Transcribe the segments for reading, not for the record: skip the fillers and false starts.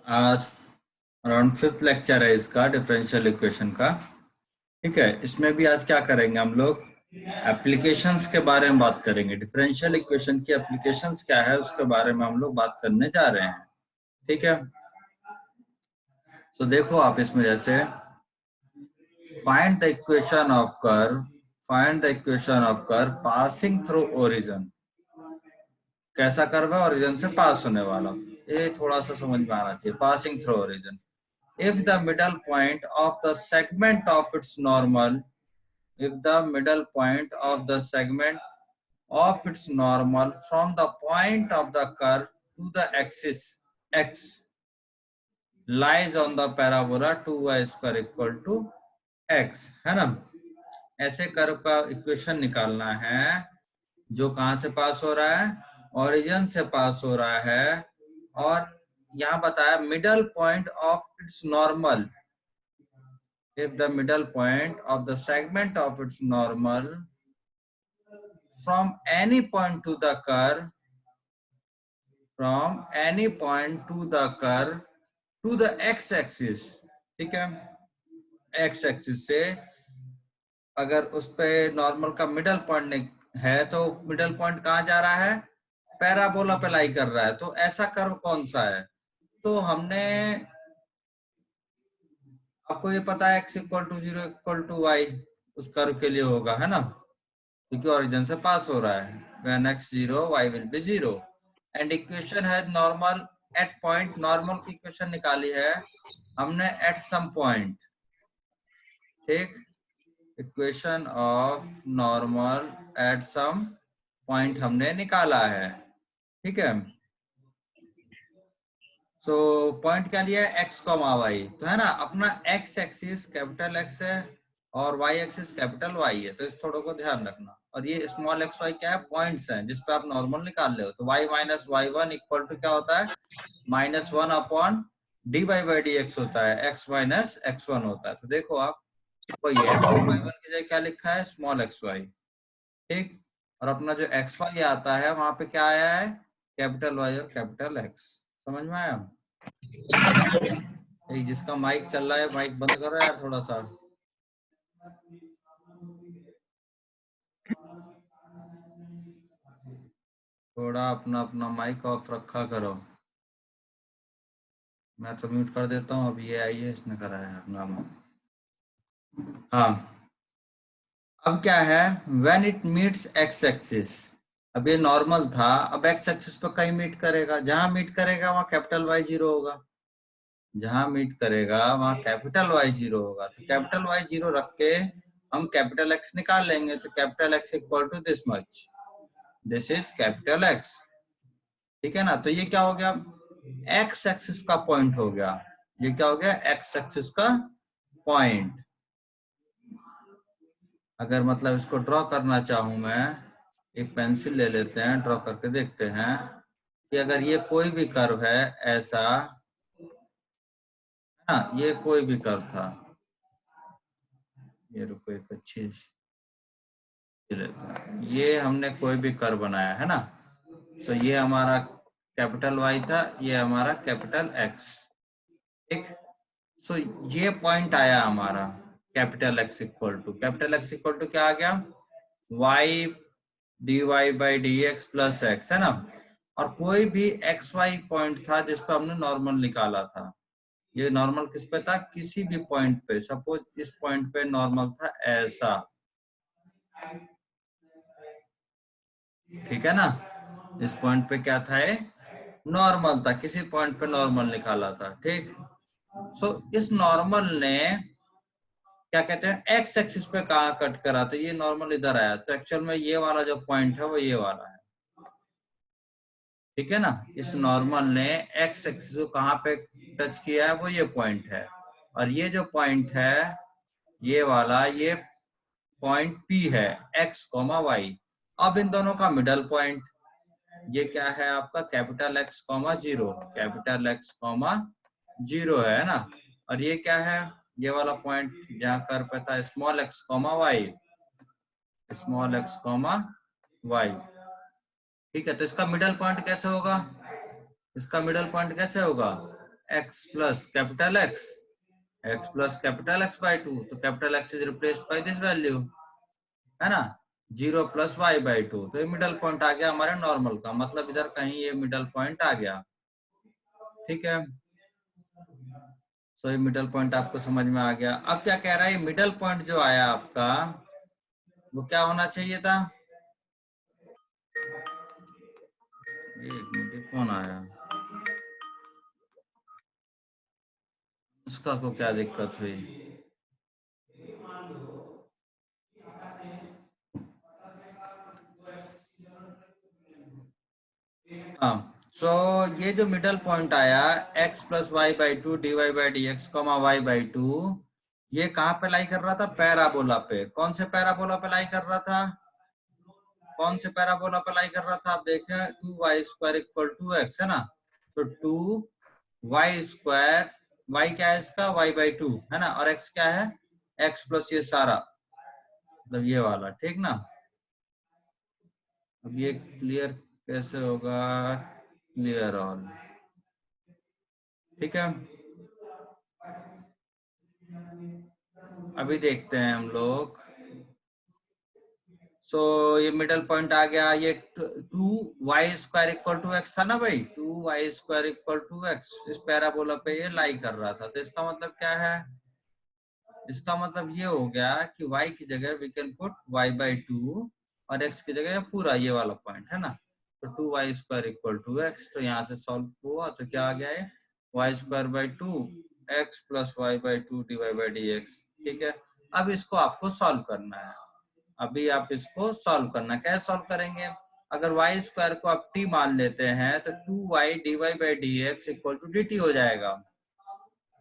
आज around 5th lecture है इसका, डिफरेंशियल इक्वेशन का। ठीक है, इसमें भी आज क्या करेंगे हम लोग, एप्लीकेशंस के बारे में बात करेंगे। डिफरेंशियल इक्वेशन की एप्लीकेशंस क्या है उसके बारे में हम लोग बात करने जा रहे हैं। ठीक है, तो देखो आप इसमें जैसे find the equation of curve, find the equation of curve passing through origin. कैसा कर्व है, ओरिजिन से पास होने वाला, ये थोड़ा सा समझ में आना चाहिए। Passing through origin, if the middle point of the segment of its normal, if the middle point of the segment of its normal from the point of the curve to the axis x lies on the parabola 2y square equal to x, है ना। ऐसे curve का equation निकालना है जो कहां से पास हो रहा है, ओरिजिन से पास हो रहा है, और यहाँ बताया middle point of its normal, if the middle point of the segment of its normal from any point to the curve, from any point to the curve to the x-axis, ठीक है, x-axis से अगर उस पे normal का middle point है तो middle point कहाँ जा रहा है, पैराबोला पे लाई कर रहा है। तो ऐसा कर्व कौन सा है, तो हमने आपको ये पता है x equal to 0 equal to y उस कर्व के लिए होगा, है ना, क्योंकि ओरिजिन से पास हो रहा है। when x 0 y will be 0 and equation है नॉर्मल एट पॉइंट। नॉर्मल की इक्वेशन निकाली है हमने एट सम पॉइंट, ठीक, equation of normal at some point हमने निकाला है। ठीक है, सो पॉइंट क्या लिया है, x, y, तो है ना, अपना x एक्सिस कैपिटल X है और y एक्सिस कैपिटल Y है, तो इस थोड़े को ध्यान रखना। और ये स्मॉल x y क्या है, पॉइंट्स हैं जिस पे आप नॉर्मल निकाल रहे हो। तो y minus y1 equal to क्या होता है, -1 अपॉन dy बाई dx होता है, x माइनस x1 होता है। तो देखो आप, वही x y1 की जगह क्या लिखा है, स्मॉल xy, ठीक। और अपना जो xy आता है वहां पे क्या आया है, कैपिटल Y और कैपिटल X। समझ में आया। जिसका माइक चल रहा है माइक बंद करो यार थोड़ा सा, थोड़ा अपना अपना माइक ऑफ रखा करो। मैं तो म्यूट कर देता हूँ, अब ये आई है इसने करा है अपना। हाँ, अब क्या है, when it meets x axis, अब ये नॉर्मल था, अब एक्स एक्सिस पे कहीं मीट करेगा, जहां मीट करेगा वहां कैपिटल वाई 0 होगा, जहां मीट करेगा वहां कैपिटल वाई 0 होगा। तो कैपिटल वाई 0 रख के हम कैपिटल एक्स निकाल लेंगे। तो capital x equal to this much, this is capital x, ठीक है ना। तो ये क्या हो गया, एक्स एक्सिस का पॉइंट हो गया, ये क्या हो गया, एक्स एक्सिस का पॉइंट। अगर मतलब इसको ड्रॉ करना चाहूं मैं, एक पेंसिल ले लेते हैं, ड्रॉ करके देखते हैं कि अगर ये कोई भी कर्व है ऐसा, है ना, ये कोई भी कर्व था, ये रुको एक अच्छी लेते हैं, ये हमने कोई भी कर्व बनाया है ना। सो ये हमारा कैपिटल वाई था, ये हमारा कैपिटल एक्स, ठीक। सो ये पॉइंट आया हमारा capital x equal to, capital x equal to क्या आ गया, y dy by d x plus x, है ना। और कोई भी एक्स वाई पॉइंट था जिस पर हमने नॉर्मल निकाला था, ये नॉर्मल किस पे था, किसी भी पॉइंट पे, सपोज इस पॉइंट पे नॉर्मल था ऐसा, ठीक है ना। इस पॉइंट पे क्या था, ये नॉर्मल था, किसी पॉइंट पे नॉर्मल निकाला था, ठीक। सो इस नॉर्मल ने क्या कहते हैं, एक्स एक्सिस पे कहा कट करा, तो ये नॉर्मल इधर आया, तो एक्चुअल में ये वाला जो पॉइंट है वो ये वाला है, ठीक है ना। इस नॉर्मल ने एक्स एक्सिस को कहां पे टच किया है, वो ये पॉइंट है। और ये जो पॉइंट है ये वाला, ये पॉइंट P है, x, y। अब इन दोनों का मिडल पॉइंट, ये क्या है आपका, कैपिटल X, 0, कैपिटल X, 0 है ना। और ये क्या है, ये वाला पॉइंट जहां कर पे था, small x, y, small x, y। ठीक है, तो इसका मिडल पॉइंट कैसे होगा? इसका मिडल पॉइंट कैसे होगा? x plus capital X, x plus capital X by two, तो capital X is replaced by this value, है ना, 0 प्लस वाई बाई टू। तो ये मिडल पॉइंट आ गया हमारे नॉर्मल का, मतलब इधर कहीं ये मिडल पॉइंट आ गया। ठीक है, सो ये मिडल पॉइंट आपको समझ में आ गया। अब क्या कह रहा है, ये मिडल पॉइंट जो आया आपका वो क्या होना चाहिए था? एक मिनट, कौन आया? उसका को क्या दिक्कत हुई? हाँ, सो ये जो मिडल पॉइंट आया x plus y by two d y by d x comma y by two, ये कहाँ पे लाई कर रहा था? पैराबोला पे। कौन से पैराबोला पे लाई कर रहा था? कौन से पैराबोला पे लाई कर रहा था? आप देखें, 2y² इक्वल टू x, है ना, तो 2y², y क्या है इसका? y बाई टू, है ना, और x क्या है? x प्लस ये सारा, मतलब ये वाला, ठीक ना। अब ये क्लियर कैसे होगा? क्लियर ऑल, ठीक है। अभी देखते हैं हम लोग। सो ये मिडल पॉइंट आ गया, ये 2y² इक्वल टू x था ना भाई, 2y² इक्वल टू x, इस पैराबोला पे ये लाई कर रहा था। तो इसका मतलब क्या है? इसका मतलब ये हो गया कि y की जगह we can put y by two, और x की जगह पूरा ये वाला पॉइंट, है ना, तो 2y² इक्वल टू x। तो यहाँ से सॉल्व हुआ तो क्या आ गया है? y² by two x plus y by two d y by d x. ठीक है, अब इसको आपको सॉल्व करना है। अभी आप इसको सॉल्व करना, कैसे सॉल्व करेंगे? अगर y² को आप t मान लेते हैं तो 2y dy by dx equal to dt हो जाएगा।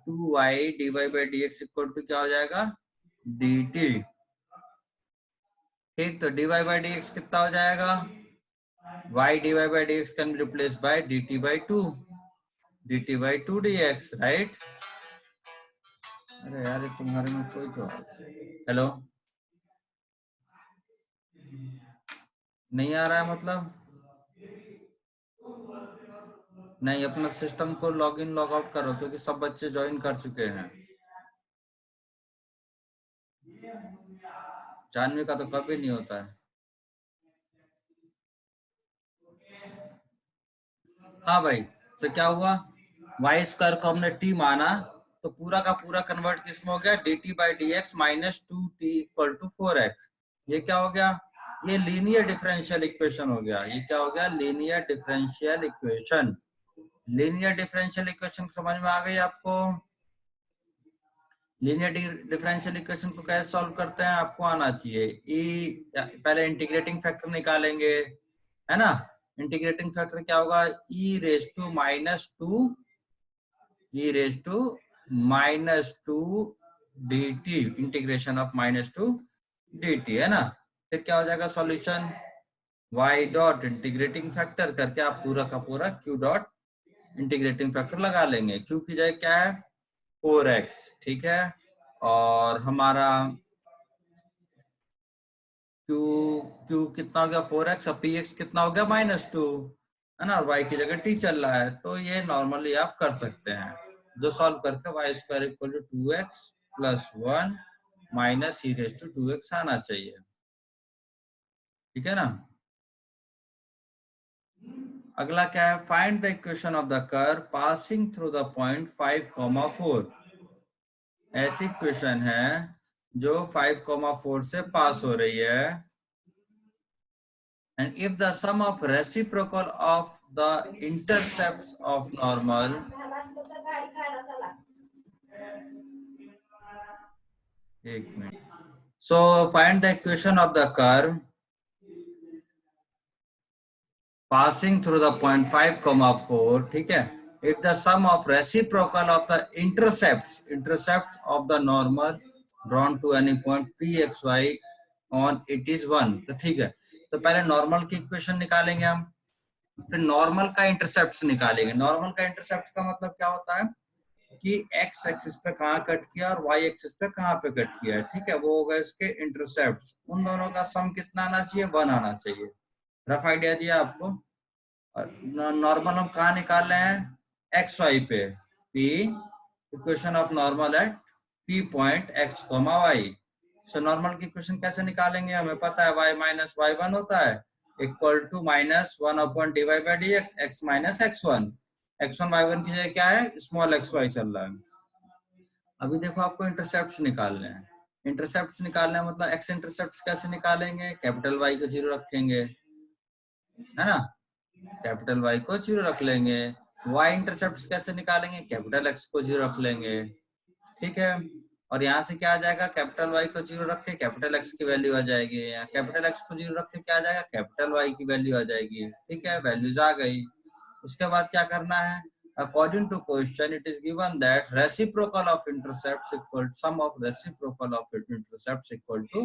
2y dy by dx equal to क्या हो जाएगा? dt। ठीक, तो dy बाई dx कितना हो जाएगा? y dy by dx can be replace by dt by two, dt by two dx, right. अरे यार, तुम्हारे में कोई तो, हेलो, नहीं आ रहा है मतलब? नहीं, अपना सिस्टम को लॉग इन लॉग आउट करो, क्योंकि सब बच्चे ज्वाइन कर चुके हैं। जानवी का तो कभी नहीं होता है। हाँ भाई, तो क्या हुआ? y² को हमने t माना, तो पूरा का पूरा कन्वर्ट किस में हो गया? dt by d x minus 2t equal to 4x। ये क्या हो गया? ये लीनियर डिफरेंशियल इक्वेशन हो गया। ये क्या हो गया? Linear differential equation. Linear differential equation समझ में आ गई आपको? लीनियर डिफरेंशियल इक्वेशन को कैसे सॉल्व करते हैं आपको आना चाहिए। पहले इंटीग्रेटिंग फैक्टर निकालेंगे, है ना। इंटीग्रेटिंग फैक्टर क्या होगा? E raise to minus two, e raise to minus two d t, integration of minus two d t, है ना। फिर क्या हो जाएगा solution? y dot integrating factor करके आप पूरा का पूरा q डॉट इंटीग्रेटिंग फैक्टर लगा लेंगे। q की जगह क्या है? 4x, ठीक है। और हमारा q, q कितना हो गया? 4x, और px कितना हो गया? -2, है ना, और y की जगह t चल रहा है, तो ये नॉर्मली आप कर सकते हैं, जो सॉल्व करके y² equal to 2x plus 1 minus e raise to 2x आना चाहिए, ठीक है ना। अगला क्या है? Find the equation of the curve passing through the point 5,4। ऐसी इक्वेशन है जो 5,4 से पास हो रही है, and if the sum of reciprocal of the intercepts of normal, एक minute, so find the equation of the curve passing through the point 5,4, ठीक है, if the sum of reciprocal of the intercepts of the normal drawn to any point p x y on it is 1, तो ठीक है। तो पहले normal की equation निकालेंगे हम, फिर नॉर्मल का इंटरसेप्ट निकालेंगे। नॉर्मल का इंटरसेप्ट का मतलब क्या होता है कि एक्स एक्सिस पे कहाँ कट किया और वाई एक्सिस पे कहाँ पे कट किया है, ठीक है, वो होगा इसके इंटरसेप्ट। उन दोनों का सम कितना आना चाहिए? 1 आना चाहिए। रफ आइडिया दिया आपको? नॉर्मल हम कहाँ निकाल रहे हैं, एक्स वाई पे, p equation of normal at p point x comma y. So normal की इक्वेशन कैसे निकालेंगे, हमें पता है y माइनस वाई वन होता है equal to minus one upon d y by d x, x minus x one y one की जगह क्या है, स्मॉल एक्स वाई चल रहा है। अभी देखो आपको इंटरसेप्ट निकालने हैं, इंटरसेप्ट निकालने हैं मतलब एक्स इंटरसेप्ट कैसे निकालेंगे, कैपिटल वाई को जीरो रखेंगे, है ना, कैपिटल वाई को जीरो रख लेंगे। वाई इंटरसेप्ट कैसे निकालेंगे, कैपिटल एक्स को जीरो रख लेंगे, ठीक है। और यहाँ से क्या आ जाएगा, कैपिटल वाई को जीरो रख के कैपिटल एक्स की वैल्यू आ जाएगी, यहाँ कैपिटल एक्स को जीरो रख के क्या आ जाएगा, कैपिटल वाई की वैल्यू आ जाएगी, ठीक है, वैल्यूज आ गई। उसके बाद क्या करना है, according to question it is given that reciprocal of intercepts equal sum of reciprocal of intercepts equal to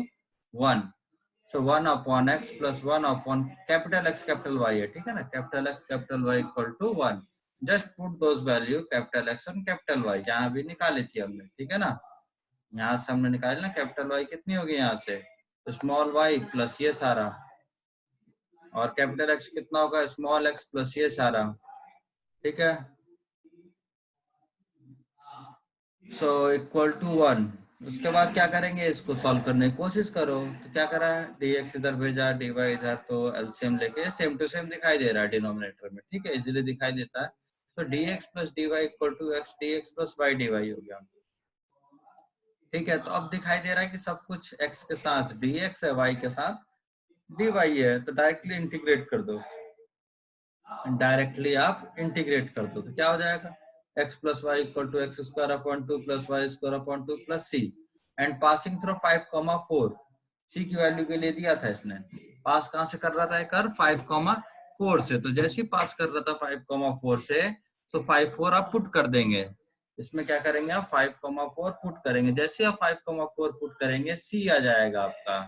1, so 1 upon x plus 1 upon capital X capital Y है, ठीक है ना, capital X capital Y equal to 1, just put those value capital X and capital Y जहाँ भी निकाली थी हमने, ठीक है ना, यहाँ से हमने निकाली ना कैपिटल वाई कितनी होगी यहाँ से, तो स्मॉल वाई प्लस ये सारा, और कैपिटल एक्स कितना होगा, स्मॉल एक्स प्लस ये सारा, ठीक है, सो इक्वल टू 1। उसके बाद क्या करेंगे, इसको सॉल्व करने की कोशिश करो, तो क्या करा है, डी एक्स इधर भेजा, डी वाई इधर, तो एलसीएम लेके सेम टू सेम दिखाई दे रहा है डिनोमिनेटर में, ठीक है, इजीली दिखाई देता है। तो d x plus d y equal to x d x plus y d y हो गया, ठीक है। तो अब दिखाई दे रहा है कि सब कुछ x के साथ dx है, y के साथ dy है, तो डायरेक्टली इंटीग्रेट कर दो, डायरेक्टली आप इंटीग्रेट कर दो, तो क्या हो जाएगा, x plus Y equal to X square upon two plus Y square upon two plus C, and passing through 5,4, C की वैल्यू के लिए दिया था इसने, पास कहाँ से कर रहा था, कर 5,4 से, तो जैसे ही पास कर रहा था 5,4 से, तो 5,4 आप पुट कर देंगे, इसमें क्या करेंगे आप 5,4 पुट करेंगे, जैसे आप 5,4 पुट करेंगे सी आ जाएगा आपका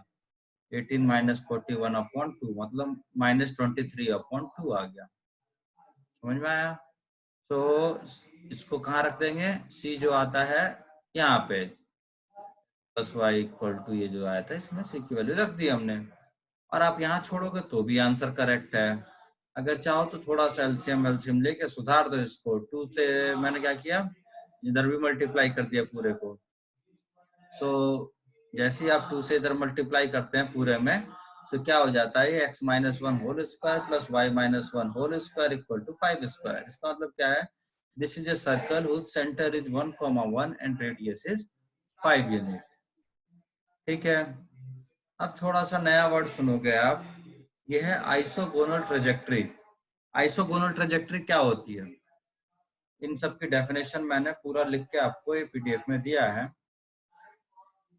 18 माइनस 41 अपॉन 2, मतलब माइनस 23 अपॉन 2 आ गया, समझ में आया। तो इसको कहाँ रख देंगे, सी जो आता है यहाँ पे प्लस वाई इक्वल टू, ये जो आया था इसमें सी की वैल्यू रख दी हमने, और आप यहाँ छोड़ोगे तो भी आंसर करेक्ट है। अगर चाहो तो थोड़ा सा एलसीएम एलसीएम लेके सुधार दो इसको, 2 से मैंने क्या किया, इधर भी मल्टीप्लाई कर दिया पूरे को, सो जैसे ही आप 2 से इधर मल्टीप्लाई करते हैं पूरे में, तो क्या हो जाता है, x minus one whole square plus y minus one whole square equal to 5 square. इसका मतलब क्या है, this is a circle whose centre is 1,1 and radius is 5 unit, ठीक है। अब थोड़ा सा नया वर्ड सुनोगे आप, ये है आइसोगोनल ट्रेजेक्ट्री। आइसोगोनल ट्रेजेक्ट्री क्या होती है, इन सब की डेफिनेशन मैंने पूरा लिख के आपको ये पीडीएफ में दिया है,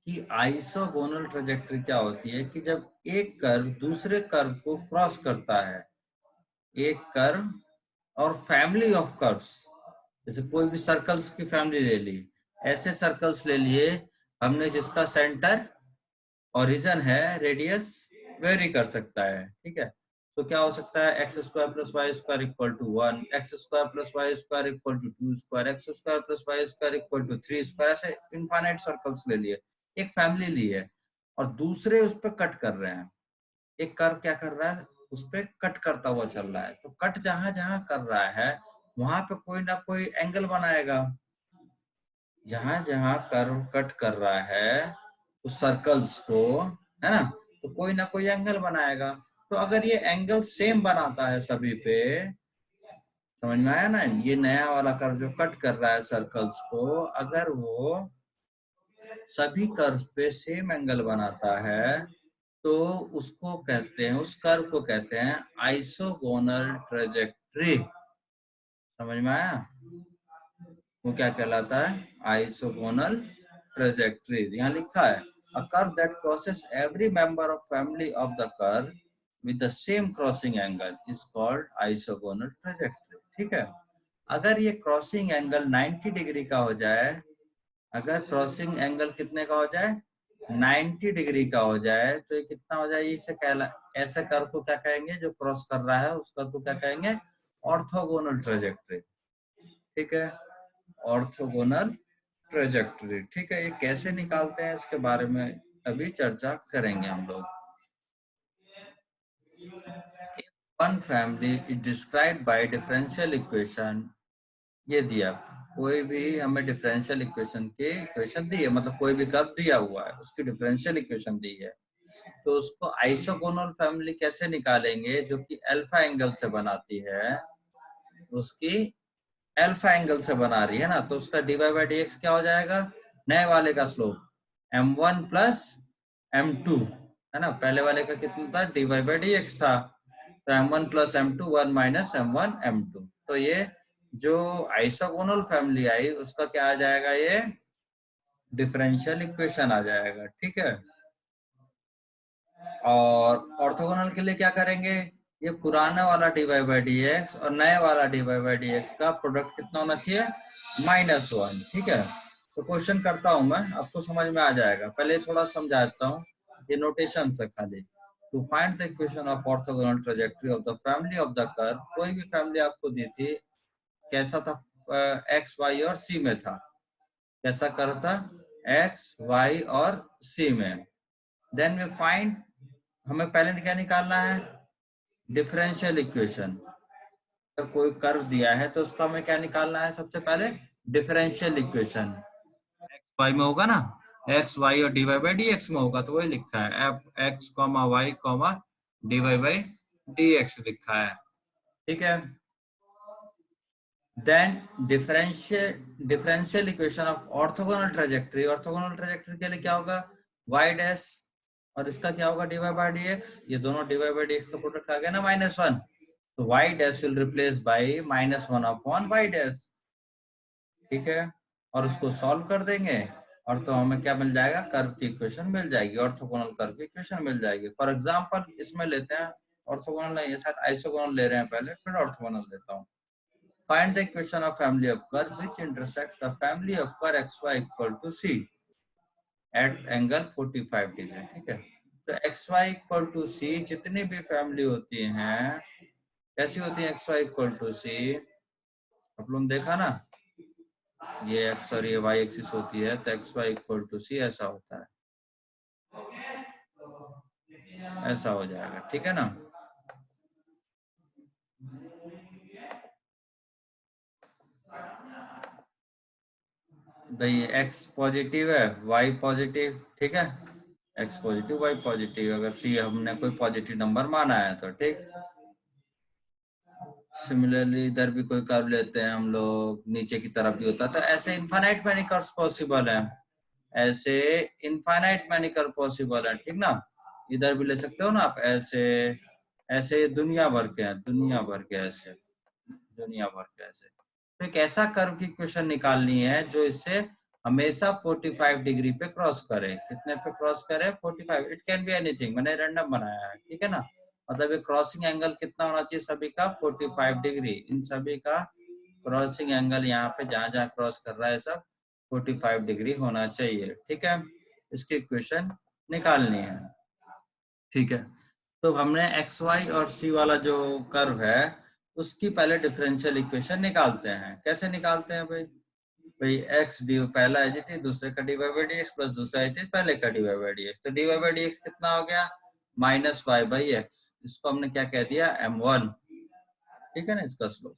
कि आइसोगोनल ट्रेजेक्ट्री क्या होती है, कि जब एक कर्व दूसरे कर्व को क्रॉस करता है, एक कर्व और फैमिली ऑफ कर्व्स, जैसे कोई भी सर्कल्स की फैमिली ले ली, ऐसे सर्कल्स ले लिए हमने जिसका सेंटर ओरिजिन है, रेडियस वेरी कर सकता है, ठीक है। तो क्या हो सकता है, x square plus Y square equal to 1, x square plus Y square equal to 2 square, x square plus Y square equal to 3 square, ऐसे इनफाइनाइट सर्कल्स ले लिए, एक फैमिली ली है, और दूसरे उस पर कट कर रहे हैं, एक कर्व क्या कर रहा है, उस पर कट करता हुआ चल रहा है, तो कट जहां जहां कर रहा है वहां पे कोई ना कोई एंगल बनाएगा, जहां जहां कर्व कट कर रहा है उस सर्कल्स को, है ना, तो कोई ना कोई एंगल बनाएगा। तो अगर ये एंगल सेम बनाता है सभी पे, समझ में आया ना, ये नया वाला कर्व जो कट कर रहा है सर्कल्स को, अगर वो सभी कर्व पे सेम एंगल बनाता है, तो उसको कहते हैं, उस कर्व को कहते हैं आइसोगोनल ट्रेजेक्ट्री, समझ में आया, वो क्या कहलाता है, आइसोगोनल ट्रेजेक्ट्री। यहाँ लिखा है a curve that crosses every member of family of the curve with the same crossing angle is called isogonal trajectory, ठीक है। अगर ये क्रॉसिंग एंगल 90 डिग्री का हो जाए, अगर क्रॉसिंग एंगल कितने का हो जाए, 90 डिग्री का हो जाए, तो ये कितना हो जाए, इसे कहला, ऐसे कर्व को क्या कहेंगे, जो क्रॉस कर रहा है उस कर्व को क्या कहेंगे, ऑर्थोगोनल ट्रेजेक्ट्री, ठीक है, ऑर्थोगोनल ट्रेजेक्ट्री, ठीक है। ये कैसे निकालते हैं इसके बारे में अभी चर्चा करेंगे हम लोग। One family is described bye differential equation. ये दिया, कोई भी हमें डिफरेंशियल इक्वेशन की इक्वेशन दी है, मतलब कोई भी कर्व दिया हुआ है, उसकी डिफरेंशियल इक्वेशन दी है, तो उसको आइसोगोनल फैमिली कैसे निकालेंगे, जो कि अल्फा एंगल से बनाती है, उसकी अल्फा एंगल से बना रही है ना, तो उसका dy बाई डी एक्स क्या हो जाएगा, नए वाले का स्लोप m1 प्लस m2 है ना, पहले वाले का कितना था, dy बाई डी एक्स था, तो m1 plus m2 1 minus m1 m2, तो ये जो आइसोगोनल फैमिली आई उसका क्या आ जाएगा, ये डिफरेंशियल इक्वेशन आ जाएगा। ठीक है, और ऑर्थोगोनल के लिए क्या करेंगे, ये पुराना वाला dy बाई डी एक्स और नए वाला dy बाई डी एक्स का प्रोडक्ट कितना होना चाहिए, -1। ठीक है, तो क्वेश्चन करता हूं मैं, आपको समझ में आ जाएगा, पहले थोड़ा समझाता हूँ, ये नोटेशन है खाली। To find the equation of orthogonal trajectory of the family of the curve, कोई भी फैमिली आपको दी थी, कैसा था, एक्स वाई और सी में था, कैसा कर्व था, एक्स वाई और सी में। देन वी फाइंड, हमें पहले क्या निकालना है, डिफरेंशियल इक्वेशन। अगर कोई कर्व दिया है तो उसका हमें क्या निकालना है, सबसे पहले डिफरेंशियल इक्वेशन। एक्स वाई में होगा ना, एक्स वाई और d y by d x में होगा, तो वही लिखा है f x comma y comma d y by d x लिखा है। ठीक है, then differential equation of orthogonal trajectory, orthogonal trajectory के लिए क्या होगा, वाई डैश और इसका क्या होगा, d y by d x, ये दोनों d y by d x का प्रोडक्ट आ गया ना -1, तो y dash will replace by -1 upon y dash. ठीक है, और उसको सॉल्व कर देंगे, और तो हमें क्या मिल जाएगा, कर्व की इक्वेशन मिल जाएगी, ऑर्थोगोनल कर्व की इक्वेशन मिल जाएगी। फॉर एग्जांपल इसमें लेते हैं, ऑर्थोगोनल नहीं है, शायद आइसोगोनल ले रहे हैं पहले, फिर ऑर्थोगोनल लेता हूँ। Find the equation of family of curve which intersects the family of curve xy equal to c at angle 45 degree. ठीक है, तो xy इक्वल टू c जितनी भी फैमिली होती हैं, कैसी होती है, xy इक्वल टू c, आप लोग देखा ना, ये एक्स और ये वाई एक्सिस होती है, तो एक्स वाई इक्वल टू सी ऐसा होता है, ऐसा हो जाएगा। ठीक है ना, भाई एक्स पॉजिटिव है, वाई पॉजिटिव, ठीक है, एक्स पॉजिटिव वाई पॉजिटिव, अगर सी हमने कोई पॉजिटिव नंबर माना है तो ठीक। सिमिलरली इधर भी कोई कर्व लेते हैं हम लोग, नीचे की तरफ भी होता है, तो ऐसे इनफाइनाइट मैनी कर्व्स पॉसिबल है, ऐसे इनफाइनाइट मैनी कर्व पॉसिबल है। ठीक ना, इधर भी ले सकते हो ना आप, ऐसे ऐसे दुनिया भर के हैं, दुनिया भर के ऐसे, दुनिया भर के ऐसे। तो एक ऐसा कर्व की इक्वेशन निकालनी है जो इससे हमेशा 45 डिग्री पे क्रॉस करे, कितने पे क्रॉस करे, 45, इट कैन बी एनीथिंग, मैंने रैंडम बनाया है। ठीक है ना, मतलब ये क्रॉसिंग एंगल कितना होना चाहिए सभी का, 45 डिग्री, इन सभी का क्रॉसिंग एंगल यहाँ पे जहां जहां क्रॉस कर रहा है सब 45 डिग्री होना चाहिए। ठीक है, इसकी इक्वेशन निकालनी है। ठीक है, तो हमने एक्स वाई और सी वाला जो कर्व है उसकी पहले डिफरेंशियल इक्वेशन निकालते हैं। कैसे निकालते हैं भाई, भाई एक्स डी पहला है जी, दूसरे का d y by d x plus दूसरा है पहले का d y by d x, तो d y by d x कितना हो गया, -y बाई एक्स, इसको हमने क्या कह दिया, m1। ठीक है ना, इसका स्लोप।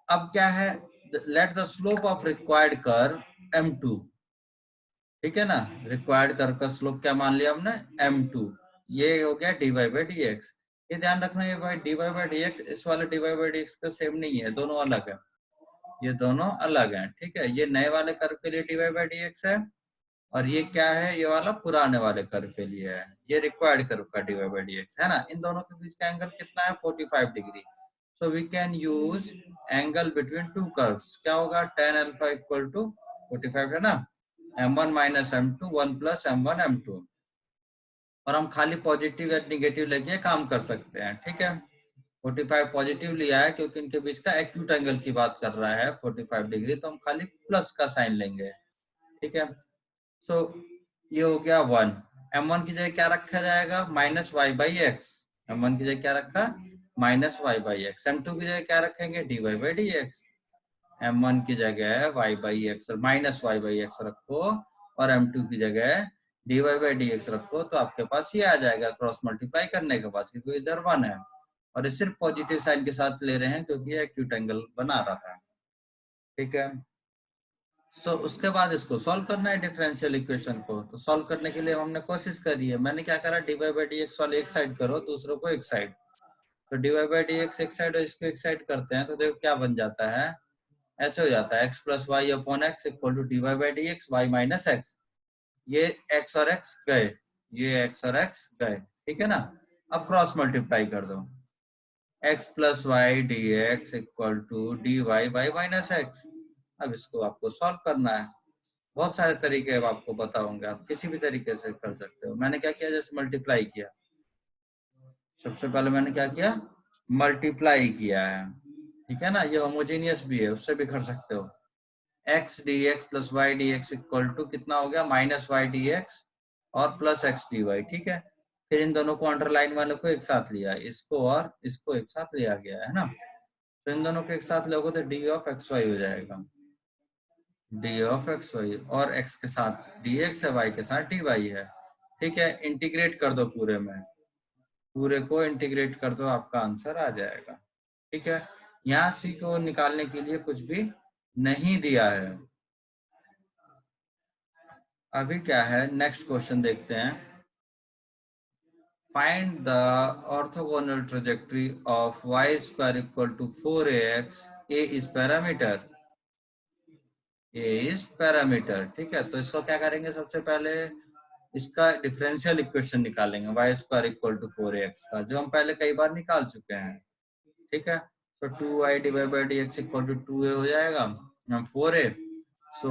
अब क्या है, let the slope of required curve m2। ठीक है ना, रिक्वायर्ड कर्व का स्लोप क्या मान लिया हमने, m2, ये हो गया dy बाई डी एक्स। ये ध्यान रखना, ये भाई dy बाई डी एक्स इस वाले dy बाई डी एक्स का सेम नहीं है, दोनों अलग है, ये दोनों अलग हैं। ठीक है, ये नए वाले कर्व के लिए dy बाई डी एक्स है, और ये क्या है, ये वाला पुराने वाले कर्व के लिए है, ये रिक्वायर्ड कर्व का dy बाई डी एक्स है ना। इन दोनों के बीच का एंगल कितना है, 45 degree. So we can use angle between two curves, क्या होगा, tan अल्फा इक्वल टू 45 है ना, m1 minus m2 1 plus m1 m2, और हम खाली पॉजिटिव या निगेटिव लेके काम कर सकते हैं। ठीक है, 45 पॉजिटिव लिया है क्योंकि इनके बीच का एक्यूट एंगल की बात कर रहा है 45 डिग्री, तो हम खाली प्लस का साइन लेंगे। ठीक है, सो ये हो गया 1, m1 की जगह क्या रखा जाएगा, -y बाई एक्स, m1 की जगह क्या रखा, -y बाई एक्स, m2 की जगह क्या रखेंगे, dy by d x, m1 की जगह y बाई एक्स और -y बाई एक्स रखो, और m2 की जगह dy बाई डी एक्स रखो तो आपके पास ये आ जाएगा क्रॉस मल्टीप्लाई करने के बाद, क्योंकि इधर 1 है और ये सिर्फ पॉजिटिव साइन के साथ ले रहे हैं क्योंकि ये एक्यूट एंगल बना रहा था। ठीक है, सो उसके बाद इसको सॉल्व करना है डिफरेंशियल इक्वेशन को। तो सॉल्व करने के लिए हमने कोशिश करी है। मैंने क्या करा, dy बाई डी एक्स वाले एक साइड करो, दूसरों को एक साइड। तो dy बाई डी एक्स एक साइड और इसको एक साइड करते हैं तो देखो क्या बन जाता है, ऐसे हो जाता है x plus y upon x equal to d y by d x y minus x. ये x और x गए, ये x और x गए, ठीक है ना। अब क्रॉस मल्टीप्लाई कर दो, x plus y d x equal to d y y minus x. अब इसको आपको सॉल्व करना है। बहुत सारे तरीके अब आपको बताऊंगा, आप किसी भी तरीके से कर सकते हो। मैंने क्या किया, जैसे मल्टीप्लाई किया, सबसे पहले मैंने क्या किया, मल्टीप्लाई किया है, ठीक है ना। ये होमोजेनियस भी है, उससे भी कर सकते हो। X d x plus y d x equal to कितना हो गया, माइनस वाई डी एक्स और प्लस एक्स डी वाई, ठीक है। फिर इन दोनों को अंडरलाइन वाले को एक साथ लिया, इसको और इसको एक साथ लिया गया है ना। तो इन दोनों को एक साथ लोगे तो डी ऑफ एक्स वाई हो जाएगा, डी ऑफ एक्स वाई, और एक्स के साथ डी एक्स है, वाई के साथ डी वाई है, ठीक है। इंटीग्रेट कर दो पूरे में, पूरे को इंटीग्रेट कर दो, आपका आंसर आ जाएगा, ठीक है। यहाँ सी को निकालने के लिए कुछ भी नहीं दिया है। अभी क्या है, नेक्स्ट क्वेश्चन देखते हैं। Find the orthogonal trajectory of y square equal to 4ax, a is parameter, a is parameter, ठीक है। तो इसको क्या करेंगे, सबसे पहले इसका डिफरेंशियल इक्वेशन निकालेंगे y square equal to 4ax का, जो हम पहले कई बार निकाल चुके हैं, ठीक है। तो 2y divide by d x equal to 2a हो जाएगा, 4a। सो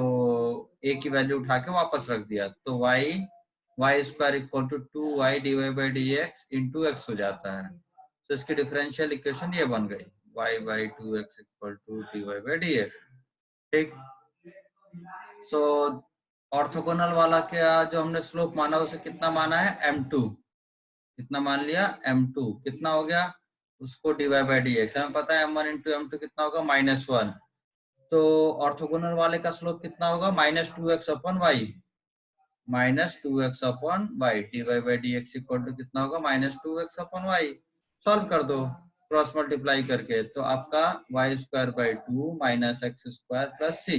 a की वैल्यू उठा के वापस रख दिया, तो y square equal to 2y divide by d x into x हो जाता है। तो इसकी डिफरेंशियल इक्वेशन ये बन गई, y by 2x equal to dy by d x, ठीक। सो ऑर्थोगोनल वाला क्या, जो हमने स्लोप माना उसे कितना माना है, m2, कितना मान लिया, m2 कितना हो गया, उसको डिवाइड बाई डी एक्स, हमें पता है m1 इंटू m2 कितना होगा, -1। तो ऑर्थोगोनल वाले का स्लोप कितना होगा, -2x upon y, -2x upon y, divide by d x equal to कितना होगा, -2x अपॉन वाई। सॉल्व कर दो क्रॉस मल्टीप्लाई करके, तो आपका y square by 2 minus x square plus c,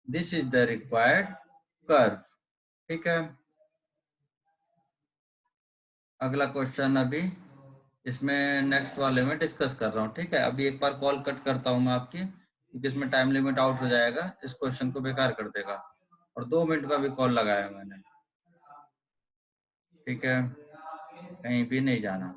this is the required curve, ठीक है। अगला क्वेश्चन अभी इसमें नेक्स्ट वाले में डिस्कस कर रहा हूँ, ठीक है। अभी एक बार कॉल कट करता हूँ मैं आपकी, क्योंकि इसमें टाइम लिमिट आउट हो जाएगा, इस क्वेश्चन को बेकार कर देगा। और 2 मिनट का भी कॉल लगाया मैंने, ठीक है, कहीं भी नहीं जाना।